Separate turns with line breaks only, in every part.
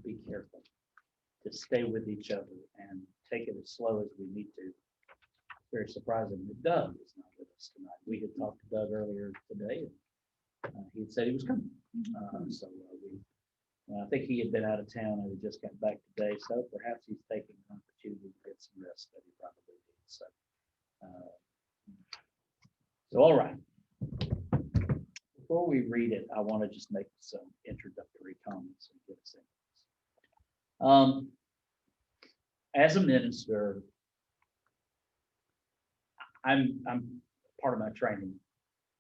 to be careful, to stay with each other and take it as slow as we need to. Very surprising that Doug is not with us tonight. We had talked to Doug earlier today, and he had said he was coming. I think he had been out of town and had just got back today, so perhaps he's taking an opportunity to get some rest that he probably needs. So all right. Before we read it, I want to just make some introductory comments and get us in this. As a minister, I'm part of my training.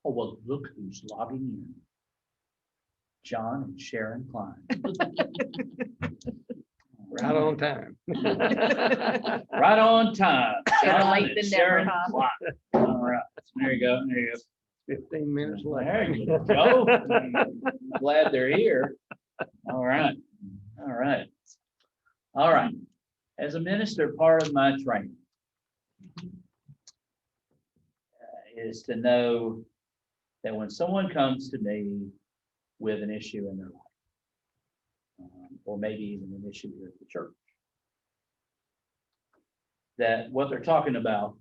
Oh, well, look who's logging in. John and Sharon Klein.
Right on time.
Right on time. John
late
and
than
Sharon
never, huh?
Klein. All right. There you go. There you go.
15 minutes late.
There you go. Glad they're here. All right. All right. All right. As a minister, part of my training is to know that when someone comes to me with an issue in their life, or maybe even an issue here at the church, that what they're talking about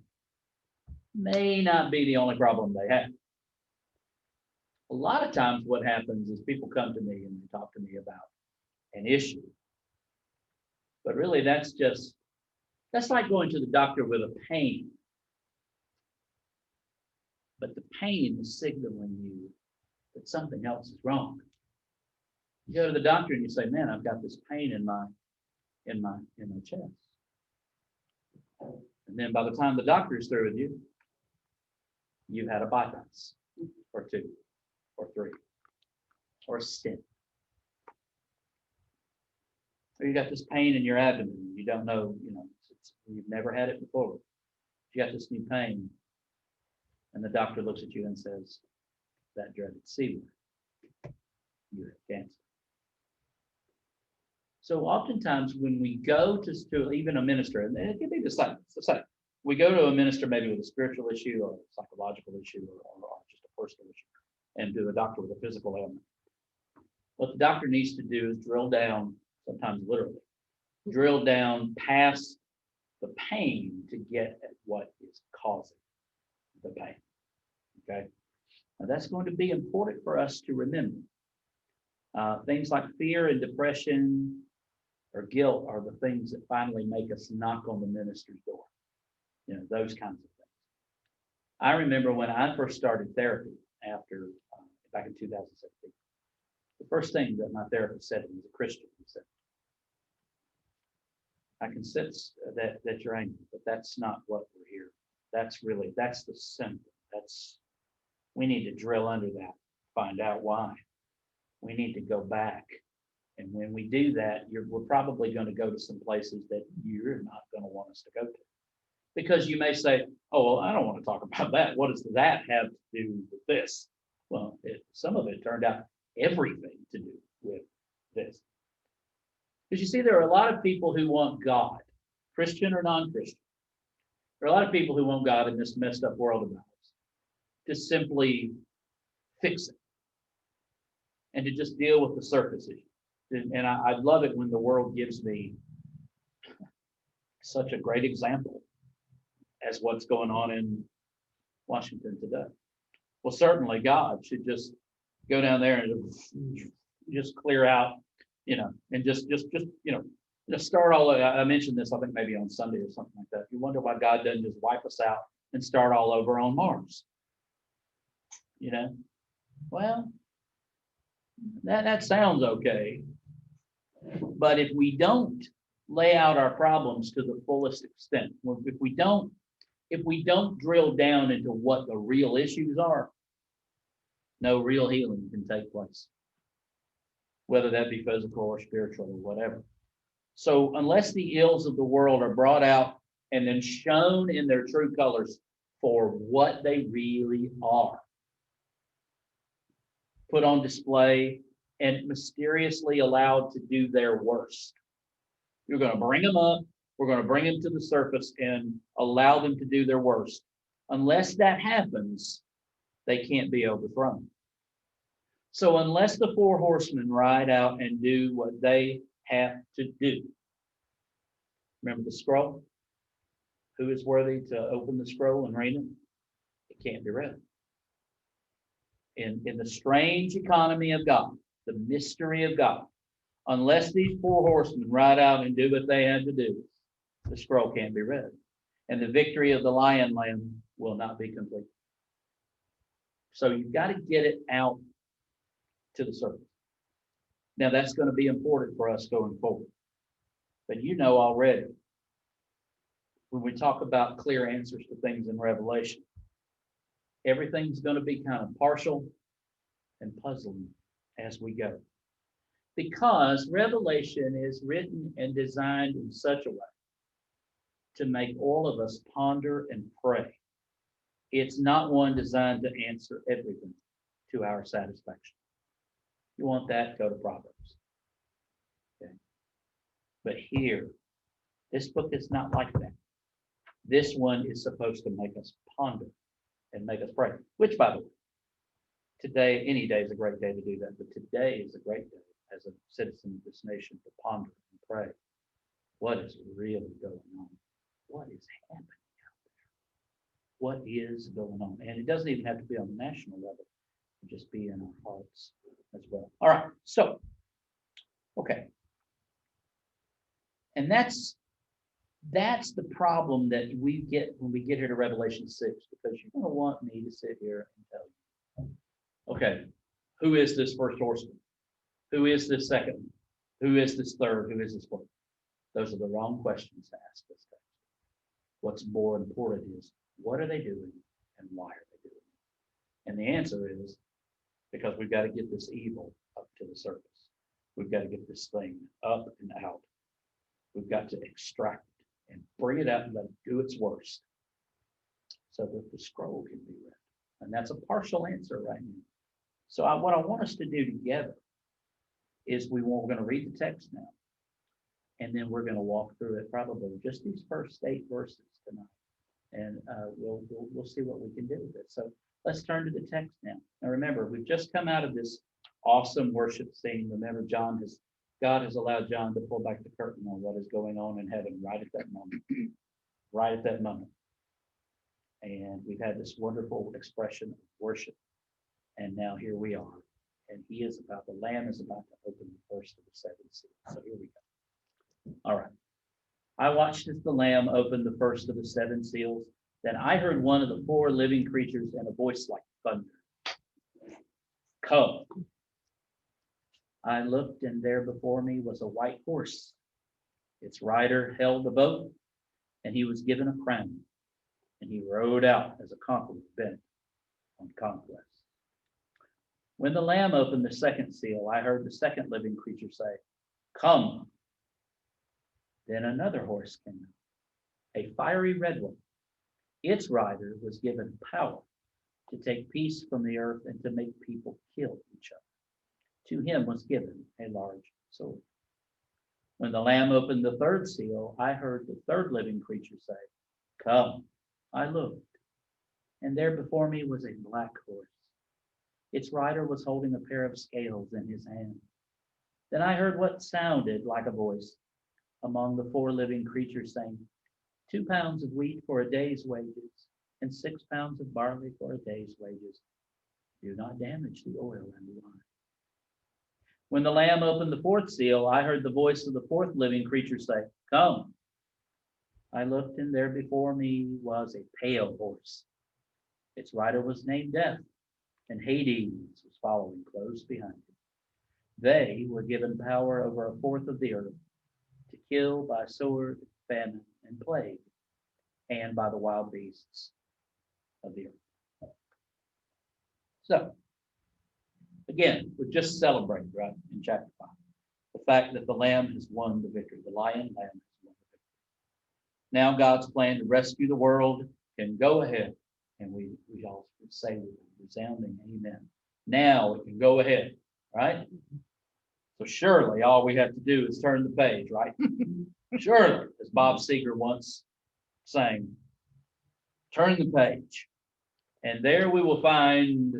may not be the only problem they have. A lot of times what happens is people come to me and they talk to me about an issue. But really that's like going to the doctor with a pain. But the pain is signaling you that something else is wrong. You go to the doctor and you say, man, I've got this pain in my chest. And then by the time the doctor is through with you, you've had a bypass or two or three or a stent. Or you got this pain in your abdomen. You don't know, you've never had it before. You got this new pain. And the doctor looks at you and says, that dreaded C word, you have cancer. So oftentimes when we go to even a minister, and it can be the same, we go to a minister maybe with a spiritual issue or a psychological issue or just a personal issue, and to a doctor with a physical ailment. What the doctor needs to do is drill down, sometimes literally, drill down past the pain to get at what is causing the pain. Okay, now that's going to be important for us to remember. Things like fear and depression or guilt are the things that finally make us knock on the minister's door. Those kinds of things. I remember when I first started therapy after back in 2017. The first thing that my therapist said to me, was a Christian, he said, I can sense that you're angry, but that's not what we're here. That's the symptom. We need to drill under that, find out why. We need to go back. And when we do that, we're probably going to go to some places that you're not going to want us to go to. Because you may say, oh, well, I don't want to talk about that. What does that have to do with this? Well, some of it turned out everything to do with this. Because you see, there are a lot of people who want God, Christian or non-Christian. There are a lot of people who want God in this messed up world of ours to simply fix it and to just deal with the surface issue. And I love it when the world gives me such a great example as what's going on in Washington today. Well, certainly God should just go down there and just clear out, and just start all over. I mentioned this, I think maybe on Sunday or something like that. You wonder why God doesn't just wipe us out and start all over on Mars. Well, that sounds okay. But if we don't lay out our problems to the fullest extent, if we don't drill down into what the real issues are, no real healing can take place, whether that be physical or spiritual or whatever. So unless the ills of the world are brought out and then shown in their true colors for what they really are, put on display and mysteriously allowed to do their worst, you're going to bring them up, we're going to bring them to the surface and allow them to do their worst. Unless that happens, they can't be overthrown. So unless the four horsemen ride out and do what they have to do. Remember the scroll? Who is worthy to open the scroll and read it? It can't be read. In the strange economy of God, the mystery of God, unless these four horsemen ride out and do what they had to do, the scroll can't be read. And the victory of the lion lamb will not be complete. So you've got to get it out to the surface. Now that's going to be important for us going forward. But you know already, when we talk about clear answers to things in Revelation, everything's going to be kind of partial and puzzling as we go. Because Revelation is written and designed in such a way to make all of us ponder and pray. It's not one designed to answer everything to our satisfaction. You want that, go to Proverbs. Okay. But here, this book is not like that. This one is supposed to make us ponder and make us pray, which, by the way, today, any day is a great day to do that, but today is a great day as a citizen of this nation to ponder and pray. What is really going on? What is happening out there? What is going on? And it doesn't even have to be on the national level. It can just be in our hearts as well. All right, so, okay. And that's the problem that we get when we get here to Revelation 6, because you're going to want me to sit here and tell you, okay, who is this first horseman? Who is this second one? Who is this third? Who is this fourth? Those are the wrong questions to ask this text. What's more important is, what are they doing and why are they doing it? And the answer is, because we've got to get this evil up to the surface. We've got to get this thing up and out. We've got to extract it and bring it out and let it do its worst so that the scroll can be read. And that's a partial answer right now. So what I want us to do together is we're going to read the text now. And then we're going to walk through it, probably just these first 8 verses tonight. And we'll see what we can do with it. So let's turn to the text now. Now remember, we've just come out of this awesome worship scene. Remember, God has allowed John to pull back the curtain on what is going on in heaven right at that moment. Right at that moment. And we've had this wonderful expression of worship. And now here we are. And the Lamb is about to open the first of the 7 seals. So here we go. All right. I watched as the Lamb opened the first of the 7 seals. Then I heard one of the 4 living creatures and a voice like thunder. Come. I looked, and there before me was a white horse. Its rider held a bow, and he was given a crown. And he rode out as a conqueror bent on conquest. When the Lamb opened the 2nd seal, I heard the 2nd living creature say, Come. Then another horse came out, a fiery red one. Its rider was given power to take peace from the earth and to make people kill each other. To him was given a large sword. When the Lamb opened the 3rd seal, I heard the 3rd living creature say, Come. I looked, and there before me was a black horse. Its rider was holding a pair of scales in his hand. Then I heard what sounded like a voice among the 4 living creatures saying, 2 pounds of wheat for a day's wages, and 6 pounds of barley for a day's wages. Do not damage the oil and the wine. When the Lamb opened the 4th seal, I heard the voice of the 4th living creature say, Come. I looked, and there before me was a pale horse. Its rider was named Death, and Hades was following close behind him. They were given power over a 4th of the earth to kill by sword, famine, and plague, and by the wild beasts of the earth. So, again, we've just celebrated, right, in chapter 5, the fact that the Lamb has won the victory. The Lamb has won the victory. Now God's plan to rescue the world can go ahead, and we all say with a resounding amen. Now it can go ahead, right? So surely all we have to do is turn the page, right? Surely, as Bob Seger once sang, turn the page, and there we will find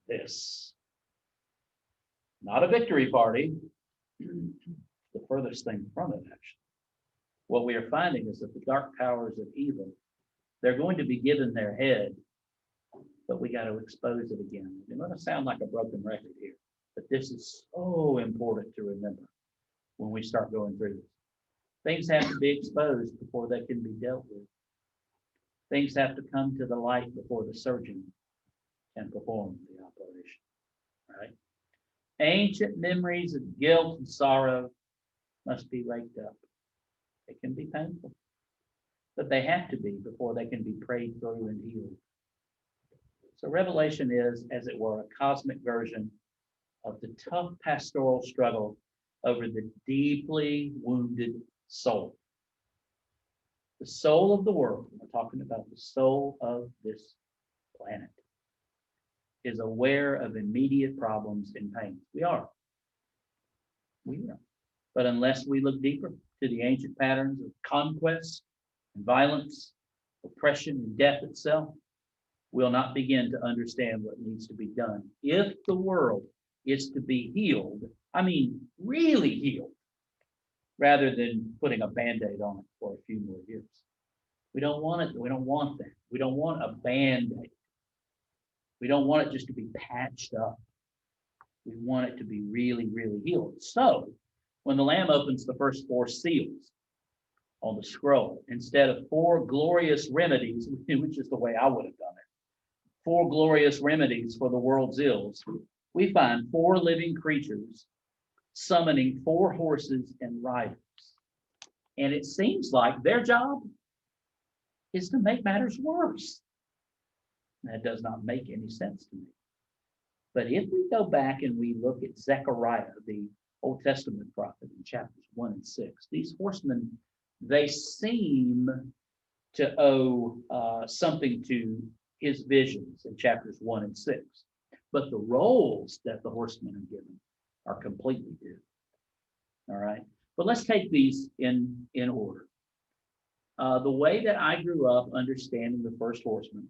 this. Not a victory party, the furthest thing from it, actually. What we are finding is that the dark powers of evil, they're going to be given their head, but we got to expose it again. It's going to sound like a broken record here, but this is so important to remember when we start going through this. Things have to be exposed before they can be dealt with. Things have to come to the light before the surgeon can perform the operation, right? Ancient memories of guilt and sorrow must be raked up. It can be painful, but they have to be before they can be prayed through and healed. So Revelation is, as it were, a cosmic version of the tough pastoral struggle over the deeply wounded soul. The soul of the world, we're talking about the soul of this planet, is aware of immediate problems and pains. We are. But unless we look deeper to the ancient patterns of conquest and violence, oppression and death itself, we'll not begin to understand what needs to be done. If the world is to be healed, I mean, really healed, rather than putting a Band-Aid on it for a few more years. We don't want it. We don't want that. We don't want a Band-Aid. We don't want it just to be patched up. We want it to be really, really healed. So when the Lamb opens the first 4 seals on the scroll, instead of 4 glorious remedies, which is the way I would have done it, 4 glorious remedies for the world's ills, we find 4 living creatures summoning 4 horses and riders. And it seems like their job is to make matters worse. That does not make any sense to me. But if we go back and we look at Zechariah, the Old Testament prophet, in chapters 1 and 6, these horsemen, they seem to owe something to his visions in chapters 1 and 6. But the roles that the horsemen are given are completely different. All right. But let's take these in order. The way that I grew up understanding the first horseman,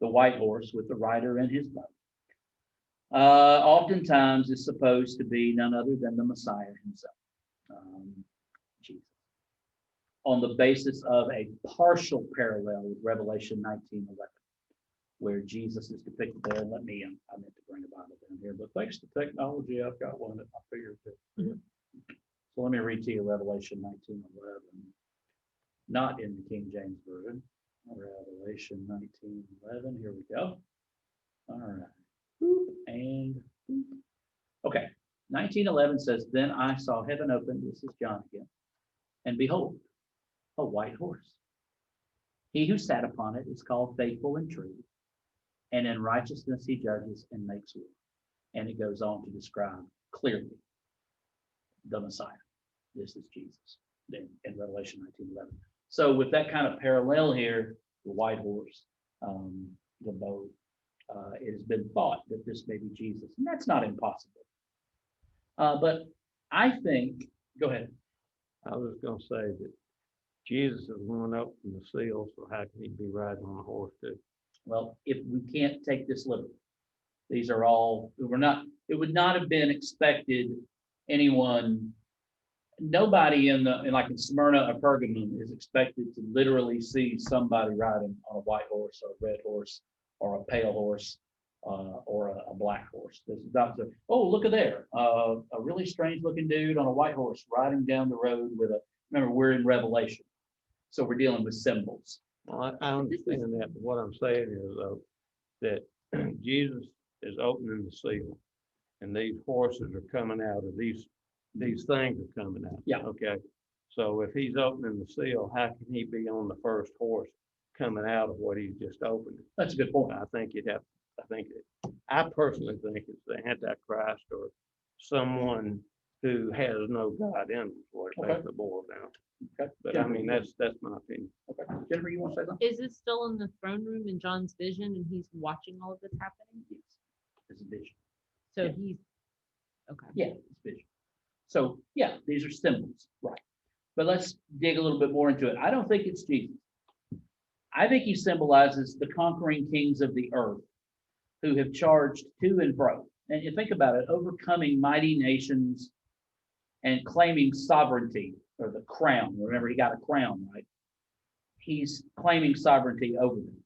the white horse with the rider and his bow, oftentimes is supposed to be none other than the Messiah himself, Jesus, on the basis of a partial parallel with Revelation 19:11, where Jesus is depicted there. And I meant to bring a Bible down here, but thanks to technology, I've got one at my fingertips. So let me read to you Revelation 19:11, not in the King James Version. Revelation 19:11. Here we go. All right. And okay. 19:11 says, "Then I saw heaven open." This is John again. "And behold, a white horse. He who sat upon it is called Faithful and True, and in righteousness he judges and makes war." And it goes on to describe clearly the Messiah. This is Jesus in Revelation 19:11. So with that kind of parallel here, the white horse, the bow, it has been thought that this may be Jesus, and that's not impossible. But I think, go ahead.
I was going to say that Jesus is one up in the seal, so how can he be riding on a horse too?
Well, if we can't take this literally, these are all, it would not have been expected nobody in like in Smyrna or Pergamum is expected to literally see somebody riding on a white horse or a red horse or a pale horse or a black horse. This is not the, oh, look at there, a really strange looking dude on a white horse riding down the road remember, we're in Revelation, so we're dealing with symbols.
Well, I understand that, but what I'm saying is, though, that Jesus is opening the seal, and these horses are coming out of these things are coming out.
Yeah.
Okay. So if he's opening the seal, how can he be on the first horse coming out of what he's just opened?
That's a good point.
I personally think it's the Antichrist or someone who has no God in them, what it basically boils down.
Okay.
But
Jennifer,
I mean, that's my opinion.
Okay. Jennifer, you want to say something?
Is this still in the throne room in John's vision and he's watching all of this happening?
Yes. It's a vision.
So
Yeah.
he's, okay.
Yeah, it's vision. So yeah, these are symbols, right? But let's dig a little bit more into it. I don't think it's Jesus. I think he symbolizes the conquering kings of the earth who have charged to and fro. And you think about it, overcoming mighty nations and claiming sovereignty or the crown. Remember, he got a crown, right? He's claiming sovereignty over them.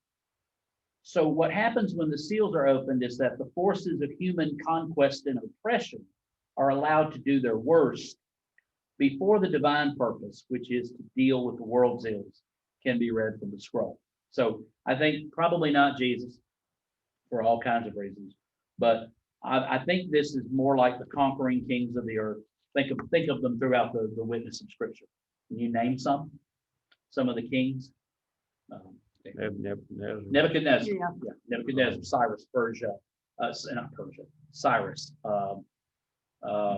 So what happens when the seals are opened is that the forces of human conquest and oppression are allowed to do their worst before the divine purpose, which is to deal with the world's ills, can be read from the scroll. So I think probably not Jesus for all kinds of reasons, but I think this is more like the conquering kings of the earth. Think of them throughout the witness of Scripture. Can you name some of the kings?
Nebuchadnezzar.
Nebuchadnezzar.
Yeah.
Yeah, Nebuchadnezzar, Cyrus, Persia, not Persia, Cyrus.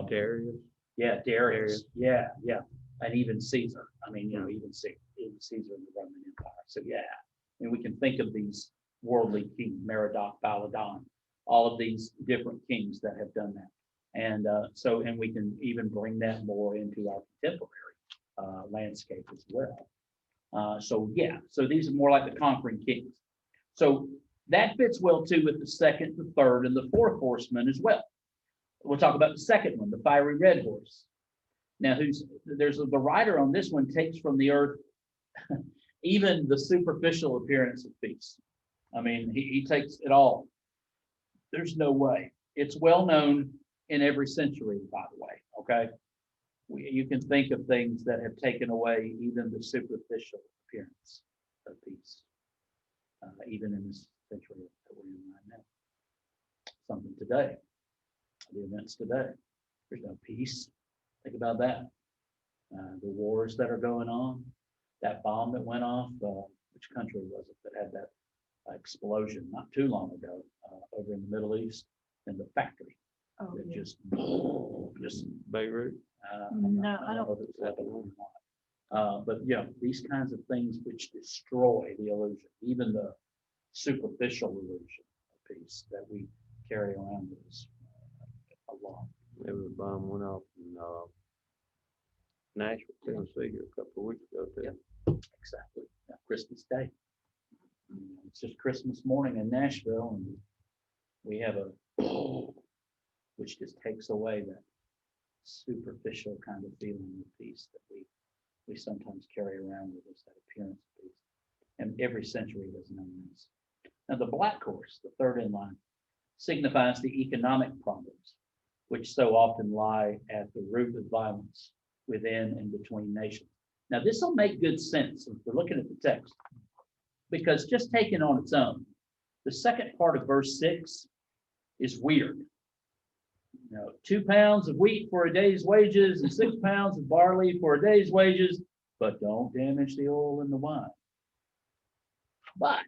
Darius.
Yeah, Darius. Yeah, yeah, and even Caesar. I mean, even Caesar in the Roman Empire. So yeah, I mean, we can think of these worldly kings, Merodach, Baladan, all of these different kings that have done that. And and we can even bring that more into our contemporary landscape as well. So these are more like the conquering kings. So that fits well too with the second, the third, and the fourth horseman as well. We'll talk about the second one, the fiery red horse. Now, the writer on this one takes from the earth even the superficial appearance of peace. I mean, he takes it all. There's no way. It's well known in every century, by the way. Okay, you can think of things that have taken away even the superficial appearance of peace, even in this century that we're in right now. Something today, the events today, there's no peace. Think about that. The wars that are going on, that bomb that went off, which country was it that had that explosion not too long ago over in the Middle East in the factory
Oh,
that
yeah.
just
Beirut.
No, I
know if it was Lebanon or not. But these kinds of things which destroy the illusion, even the superficial illusion of peace that we carry around with us a lot.
There was a bomb went off in Nashville, Tennessee here a couple of weeks ago too.
Exactly. Yeah, Christmas Day. It's just Christmas morning in Nashville, and we have a which just takes away that superficial kind of feeling of peace that we sometimes carry around with us, that appearance of peace. And every century has known this. Now, the black horse, the third in line, signifies the economic problems which so often lie at the root of violence within and between nations. Now, this will make good sense if we're looking at the text, because just taken on its own, the second part of verse 6 is weird. 2 pounds of wheat for a day's wages and 6 pounds of barley for a day's wages, but don't damage the oil and the wine. But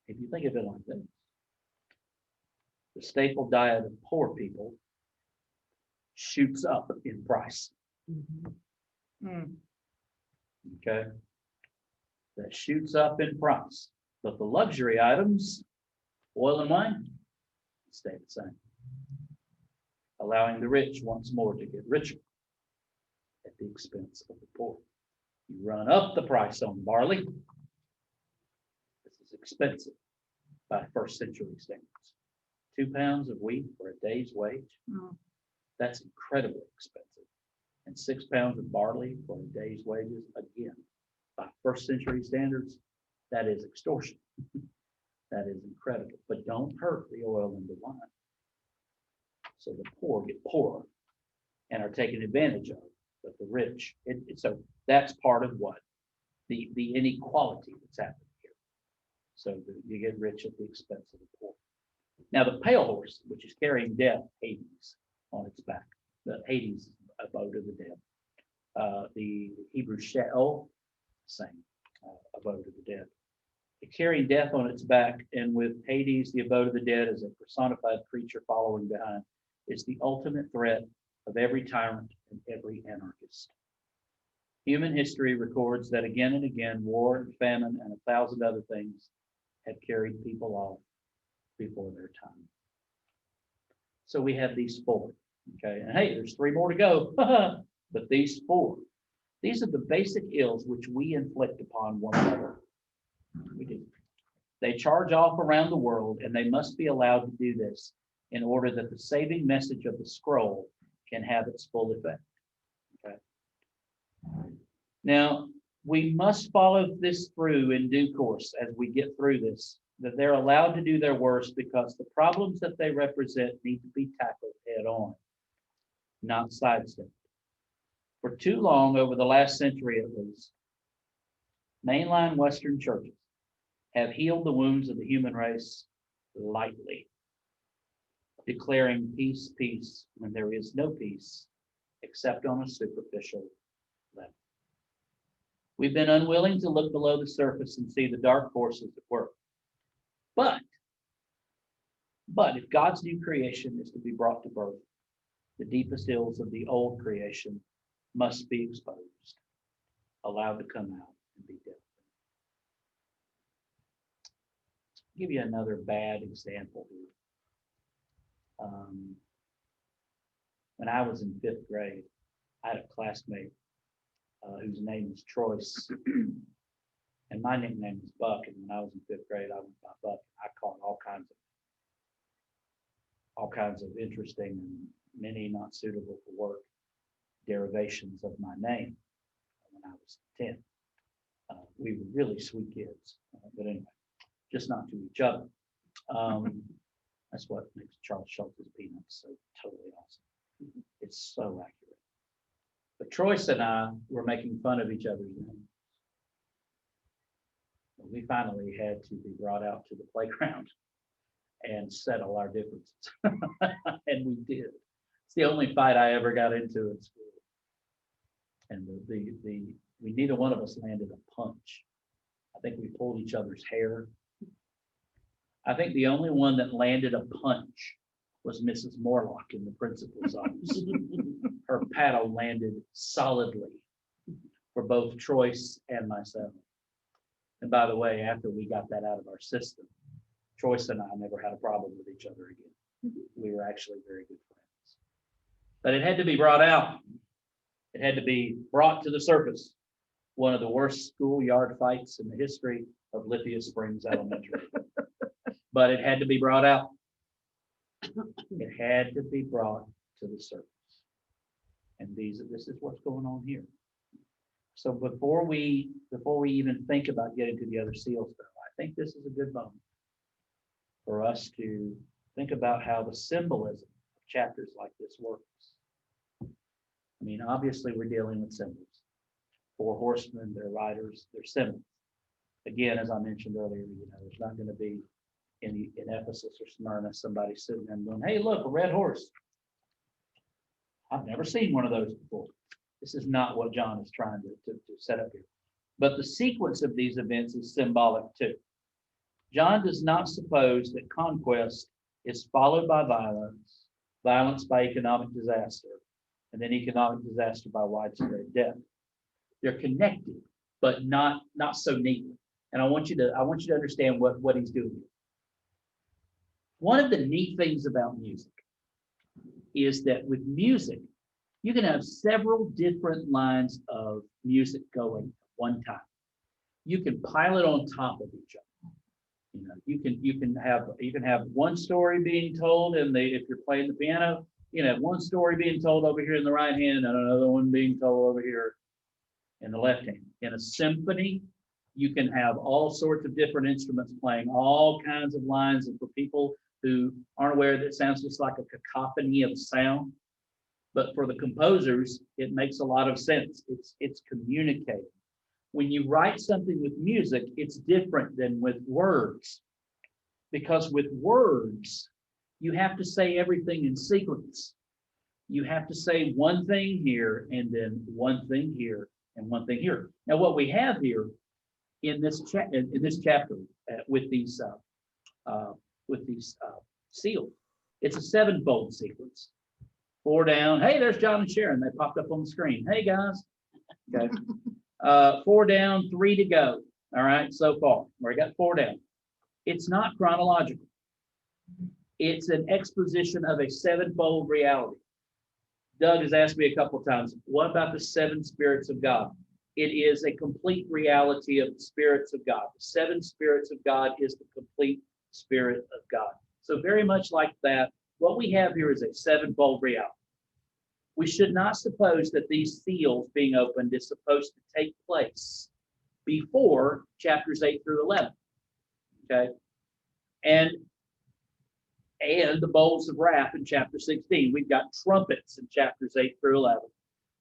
if you think of it like this, the staple diet of poor people shoots up in price.
Mhm.
Okay, that shoots up in price, but the luxury items, oil and wine, stay the same, allowing the rich once more to get richer at the expense of the poor. You run up the price on barley. This is expensive by first century standards. 2 pounds of wheat for a day's wage.
Mm.
That's incredibly expensive. And 6 pounds of barley for a day's wages, again, by first century standards, that is extortion. That is incredible. But don't hurt the oil and the wine. So the poor get poorer and are taken advantage of, but the rich. So that's part of what the inequality that's happening here. So you get rich at the expense of the poor. Now the pale horse, which is carrying death, Hades, on its back. The Hades abode of the dead. The Hebrew Sheol, same abode of the dead. Carrying death on its back, and with Hades, the abode of the dead, as a personified creature following behind, is the ultimate threat of every tyrant and every anarchist. Human history records that again and again, war and famine and 1,000 other things have carried people off before their time. So we have these 4, okay? And hey, there's 3 more to go, but these 4, these are the basic ills which we inflict upon one another. We do. They charge off around the world, and they must be allowed to do this in order that the saving message of the scroll can have its full effect. Okay. Now, we must follow this through in due course as we get through this, that they're allowed to do their worst because the problems that they represent need to be tackled head on, not sidestepped. For too long, over the last century at least, mainline Western churches have healed the wounds of the human race lightly, declaring peace, peace, when there is no peace except on a superficial level. We've been unwilling to look below the surface and see the dark forces at work. But if God's new creation is to be brought to birth, the deepest ills of the old creation must be exposed, allowed to come out and be dealt with. I'll give you another bad example here. When I was in 5th grade, I had a classmate whose name was Troyce, and my nickname was Buck. And when I was in 5th grade, I went by Buck. I caught all kinds of interesting and many not suitable for work derivations of my name when I was 10. We were really sweet kids, but anyway, just not to each other. That's what makes Charles Schultz's Peanuts so totally awesome. It's so accurate. But Troyce and I were making fun of each other's names. We finally had to be brought out to the playground and settle our differences. And we did. It's the only fight I ever got into in school. And we neither one of us landed a punch. I think we pulled each other's hair. I think the only one that landed a punch was Mrs. Morlock in the principal's office. Her paddle landed solidly for both Troyce and myself. And by the way, after we got that out of our system, Troyce and I never had a problem with each other again. We were actually very good friends. But it had to be brought out. It had to be brought to the surface. One of the worst schoolyard fights in the history of Lithia Springs Elementary. But it had to be brought out. It had to be brought to the surface. And this is what's going on here. So before we even think about getting to the other seal stuff, I think this is a good moment for us to think about how the symbolism of chapters like this works. I mean, obviously we're dealing with symbols. 4 horsemen, they're riders, they're symbols. Again, as I mentioned earlier, there's not going to be in Ephesus or Smyrna somebody sitting there and going, hey, look, a red horse. I've never seen one of those before. This is not what John is trying to set up here. But the sequence of these events is symbolic too. John does not suppose that conquest is followed by violence, violence by economic disaster, and then economic disaster by widespread death. They're connected, but not so neatly. And I want you to understand what he's doing here. One of the neat things about music is that with music, you can have several different lines of music going at one time. You can pile it on top of each other. You can have one story being told, and if you're playing the piano, you can have one story being told over here in the right hand, and another one being told over here in the left hand. In a symphony, you can have all sorts of different instruments playing all kinds of lines, and for people who aren't aware, that sounds just like a cacophony of sound. But for the composers, it makes a lot of sense. It's communicating. When you write something with music, it's different than with words. Because with words, you have to say everything in sequence. You have to say one thing here, and then one thing here, and one thing here. Now, what we have here in this chapter with these seals, it's a 7-fold sequence. 4 down. Hey, there's John and Sharon. They popped up on the screen. Hey, guys. Okay. 4 down, 3 to go. All right, so far. We got 4 down. It's not chronological. It's an exposition of a 7-fold reality. Doug has asked me a couple of times, what about the 7 spirits of God? It is a complete reality of the spirits of God. The 7 spirits of God is the complete spirit of God. So very much like that, what we have here is a 7-fold reality. we should not suppose that these seals being opened is supposed to take place before chapters 8 through 11. Okay? And the bowls of wrath in chapter 16. We've got trumpets in chapters 8 through 11.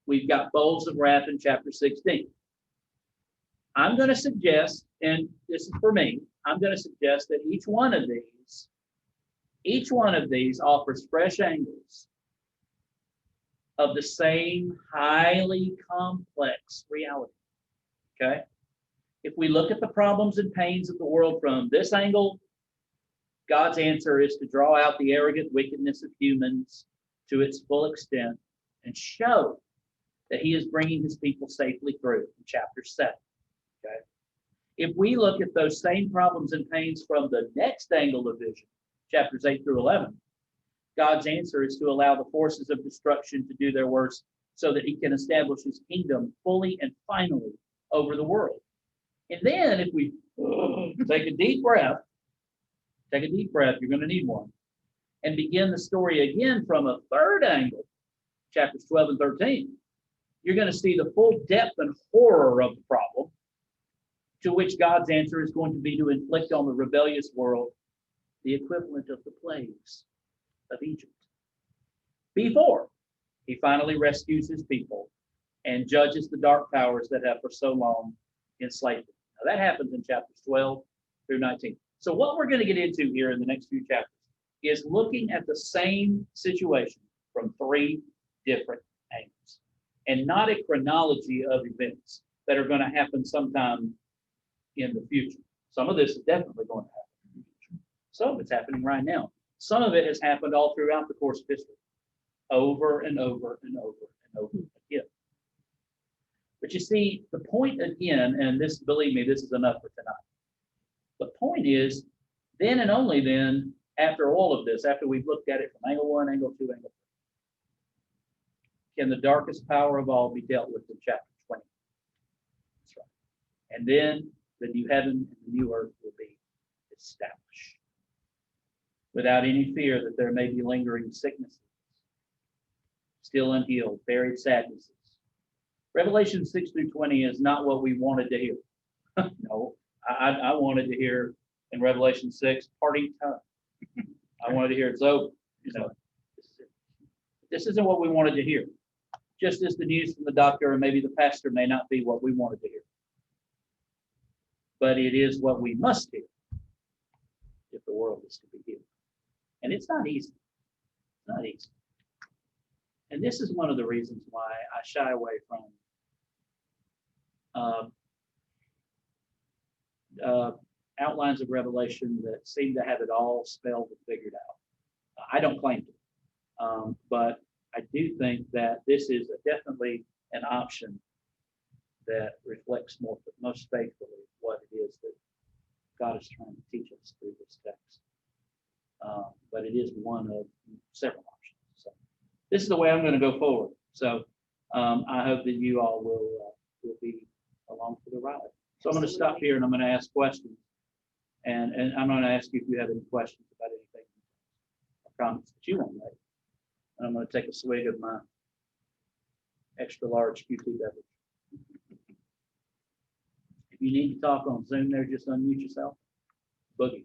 We've got bowls of wrath in chapter 16. I'm going to suggest, and this is for me, I'm going to suggest that each one of these offers fresh angles of the same highly complex reality. Okay? If we look at the problems and pains of the world from this angle, God's answer is to draw out the arrogant wickedness of humans to its full extent and show that he is bringing his people safely through in chapter 7. Okay? If we look at those same problems and pains from the next angle of vision, chapters 8 through 11, God's answer is to allow the forces of destruction to do their worst so that he can establish his kingdom fully and finally over the world. And then if we take a deep breath, you're going to need one, and begin the story again from a third angle, chapters 12 and 13, you're going to see the full depth and horror of the problem, to which God's answer is going to be to inflict on the rebellious world the equivalent of the plagues of Egypt, before he finally rescues his people and judges the dark powers that have for so long enslaved them. Now that happens in chapters 12 through 19. So what we're going to get into here in the next few chapters is looking at the same situation from 3 different angles, and not a chronology of events that are going to happen sometime in the future. Some of this is definitely going to happen in the future. Some of it's happening right now. Some of it has happened all throughout the course of history, over and over and over and over again. But you see, the point again, and this, believe me, this is enough for tonight. The point is, then and only then, after all of this, after we've looked at it from angle 1, angle 2, angle 3, can the darkest power of all be dealt with in chapter 20. That's right. And then the new heaven and the new earth will be established, without any fear that there may be lingering sicknesses, still unhealed, buried sadnesses. Revelation 6 through 20 is not what we wanted to hear. No, I wanted to hear in Revelation 6, parting time. I wanted to hear it's over. You know, this isn't what we wanted to hear. Just as the news from the doctor and maybe the pastor may not be what we wanted to hear. But it is what we must hear if the world is to be healed. And it's not easy. It's not easy. And this is one of the reasons why I shy away from outlines of Revelation that seem to have it all spelled and figured out. I don't claim to, but I do think that this is definitely an option that reflects most faithfully what it is that God is trying to teach us through this text. But it is one of several options. So this is the way I'm going to go forward. So I hope that you all will be along for the ride. So I'm going to stop here and I'm going to ask questions. And I'm going to ask you if you have any questions about anything or comments that you want to make. And I'm going to take a swig of my extra large QT beverage. If you need to talk on Zoom there, just unmute yourself. Boogie.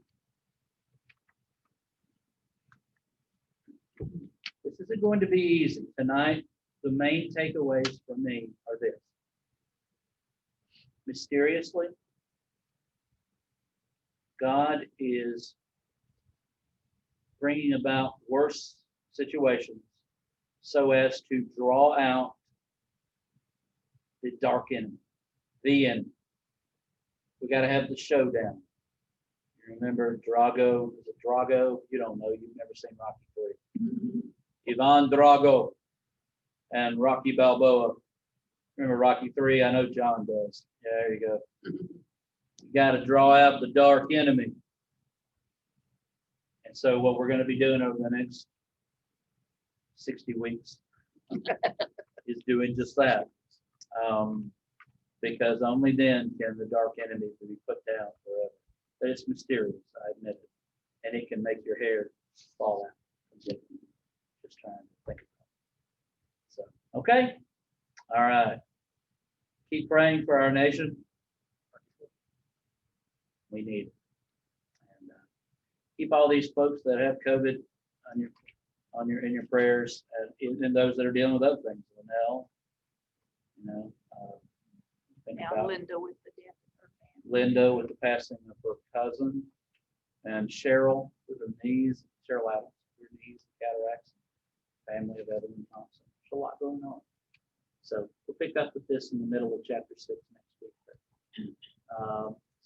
This isn't going to be easy. Tonight, the main takeaways for me are this. Mysteriously, God is bringing about worse situations so as to draw out the dark enemy, the enemy. We got to have the showdown. You remember Drago? Is it Drago? You don't know. You've never seen Rocky 3. Ivan Drago and Rocky Balboa. Remember Rocky 3? I know John does. Yeah, there you go. You got to draw out the dark enemy. And so what we're going to be doing over the next 60 weeks is doing just that. Because only then can the dark enemy be put down forever. But it's mysterious, I admit it. And it can make your hair fall out. Just trying to think about it. So Okay, all right. Keep praying for our nation. We need it. And keep all these folks that have COVID in your prayers, and those that are dealing with other things. Linnell, think
Now
about
Linda with the death of her family.
Linda with the passing of her cousin, and Cheryl with her knees, Cheryl Adams, with her knees, cataracts, family of Evan Thompson. There's a lot going on. So we'll pick up with this in the middle of chapter 6 next week.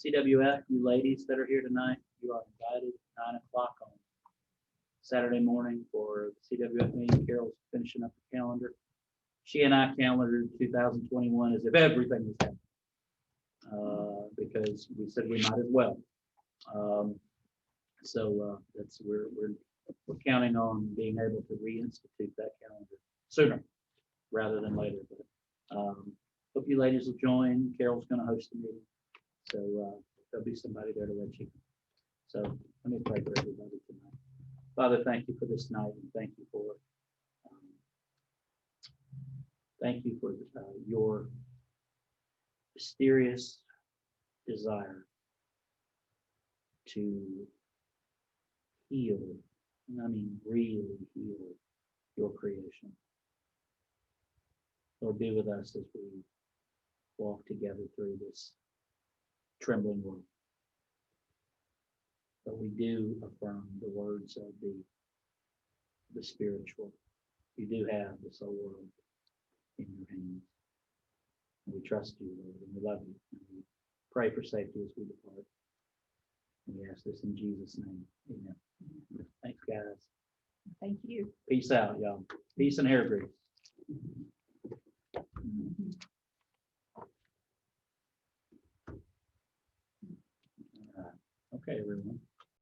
CWF, you ladies that are here tonight, you are invited 9 o'clock on Saturday morning for the CWF meeting. Carol's finishing up the calendar. She and I calendared 2021 as if everything was happening. Because we said we might as well. That's we're counting on being able to reinstitute that calendar sooner rather than later. But hope you ladies will join. Carol's going to host the meeting, so there'll be somebody there to let you. So let me pray for everybody tonight. Father, thank you for this night, and thank you for your mysterious desire to heal, and I mean really heal your creation. Lord, be with us as we walk together through this trembling world. But we do affirm the words of the spiritual. You do have this whole world in your hands. And we trust you, Lord, and we love you. And we pray for safety as we depart. And we ask this in Jesus' name. Amen. Thanks, guys.
Thank you.
Peace out, y'all. Peace and hair grease. All right. Okay, everyone.